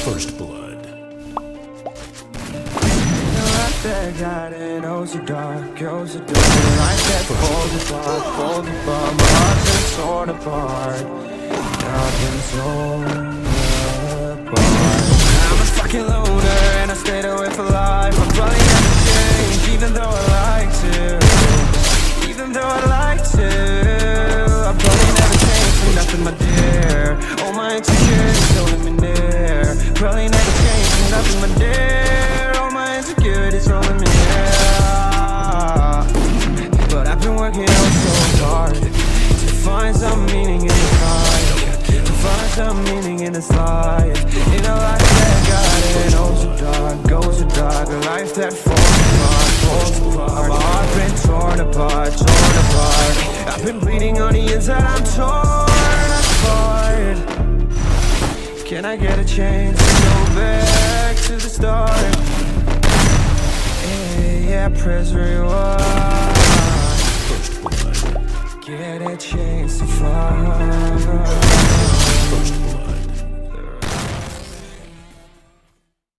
First blood. That God, it knows the dark, goes the door. Like that falls apart. My heart's been torn apart. I've been torn apart. I'm a fucking loner and I stayed away for life. I'm probably never change, even though I like to. Even though I like to, I probably never change for nothing, my dear. All my insecurities holding me near. Probably never change for nothing, my dear. All my insecurities holding me near. But I've been working out so hard to find some meaning in this life. To find some meaning in this life. In a life that got it goes so dark, goes so dark. A life that falls apart. My heart been torn apart. I've been bleeding on the inside, I'm torn apart. Can I get a chance to go back to the start? Yeah, press rewind.